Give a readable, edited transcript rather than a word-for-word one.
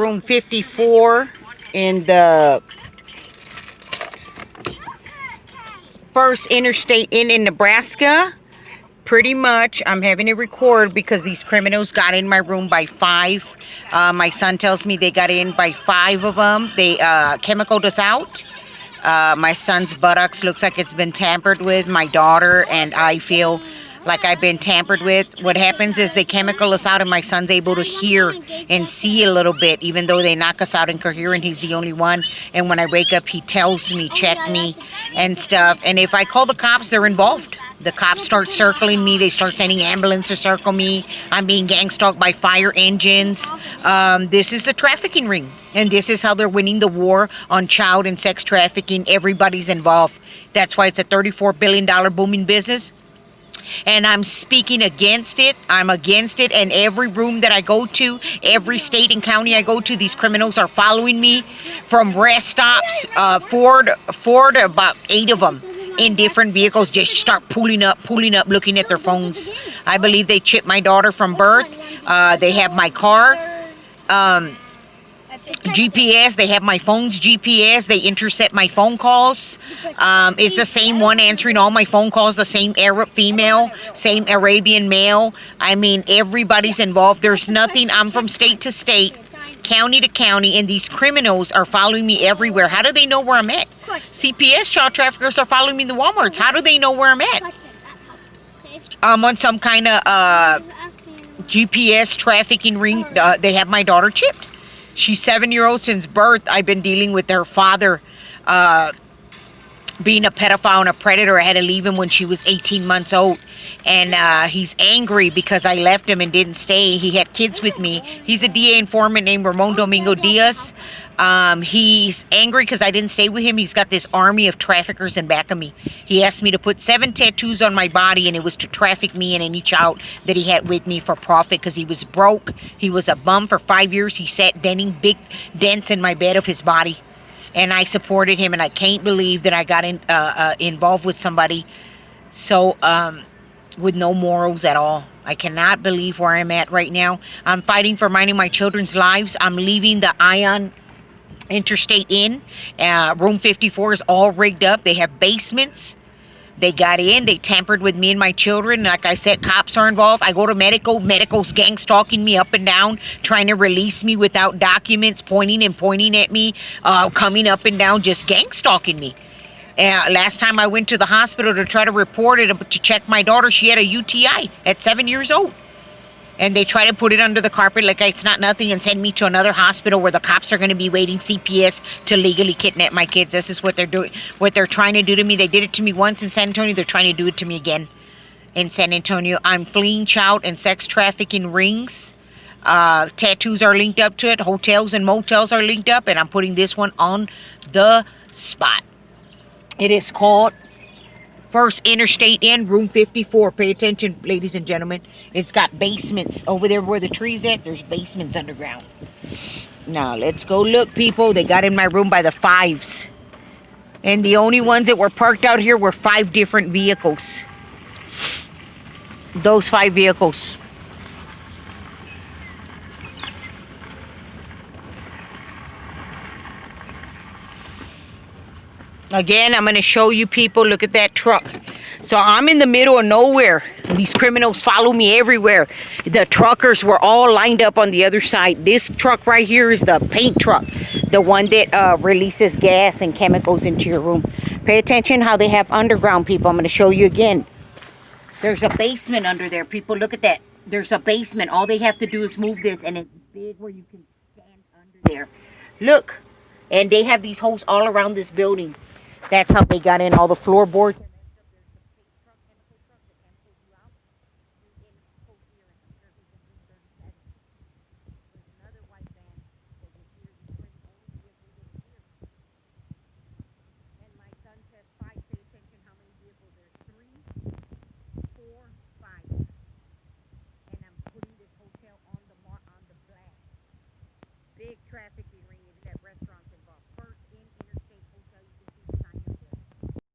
Room 54 in the First Interstate Inn in Nebraska. Pretty much, I'm having to record because these criminals got in my room by 5. My son tells me they got in by 5 of them. They chemicaled us out. My son's buttocks looks like it's been tampered with. My daughter and I feel like I've been tampered with. What happens is they chemical us out and my son's able to hear and see a little bit, even though they knock us out incoherent. He's the only one. And when I wake up, he tells me, check me and stuff. And if I call the cops, they're involved. The cops start circling me. They start sending ambulances to circle me. I'm being gang stalked by fire engines. This is the trafficking ring. And this is how they're winning the war on child and sex trafficking. Everybody's involved. That's why it's a $34 billion booming business. And I'm speaking against it. I'm against it. And every room that I go to, every state and county I go to, these criminals are following me from rest stops, Ford, about 8 of them in different vehicles, just start pulling up, looking at their phones. I believe they chipped my daughter from birth. They have my car. GPS, they have my phone's GPS. They intercept my phone calls. It's the same one answering all my phone calls, the same Arab female, same Arabian male. I mean, everybody's involved. There's nothing. I'm from state to state, county to county, and these criminals are following me everywhere. How do they know where I'm at? CPS child traffickers are following me in the Walmarts. How do they know where I'm at? I'm on some kind of GPS trafficking ring. They have my daughter chipped. She's 7-year-old since birth. I've been dealing with her father being a pedophile and a predator. I had to leave him when she was 18 months old. And he's angry because I left him and didn't stay. He had kids with me. He's a DA informant named Ramon Domingo Diaz. He's angry because I didn't stay with him. He's got this army of traffickers in back of me. He asked me to put 7 tattoos on my body, and it was to traffic me and any child that he had with me for profit because he was broke. He was a bum for 5 years. He sat denting big dents in my bed of his body. And I supported him, and I can't believe that I got involved with somebody so with no morals at all. I cannot believe where I'm at right now. I'm fighting for minding my children's lives. I'm leaving the Ion Interstate Inn. Room 54 is all rigged up. They have basements. They got in. They tampered with me and my children. Like I said, cops are involved. I go to medical. Medical's gang stalking me up and down, trying to release me without documents, pointing at me, coming up and down, just gang stalking me. Last time I went to the hospital to try to report it, to check my daughter, she had a UTI at 7 years old. And they try to put it under the carpet like it's not nothing and send me to another hospital where the cops are going to be waiting CPS to legally kidnap my kids. This is what they're doing, what they're trying to do to me. They did it to me once in San Antonio. They're trying to do it to me again in San Antonio. I'm fleeing child and sex trafficking rings. Tattoos are linked up to it. Hotels and motels are linked up. And I'm putting this one on the spot. It is called First Interstate Inn, room 54. Pay attention, ladies and gentlemen. It's got basements. Over there where the tree's at, there's basements underground. Now, let's go look, people. They got in my room by the 5s. And the only ones that were parked out here were 5 different vehicles. Those 5 vehicles. Again, I'm going to show you people. Look at that truck. So I'm in the middle of nowhere. These criminals follow me everywhere. The truckers were all lined up on the other side. This truck right here is the paint truck. The one that releases gas and chemicals into your room. Pay attention how they have underground, people. I'm going to show you again. There's a basement under there. People, look at that. There's a basement. All they have to do is move this, and it's big where you can stand under there. Look. And they have these holes all around this building. That's how they got in all the floorboards.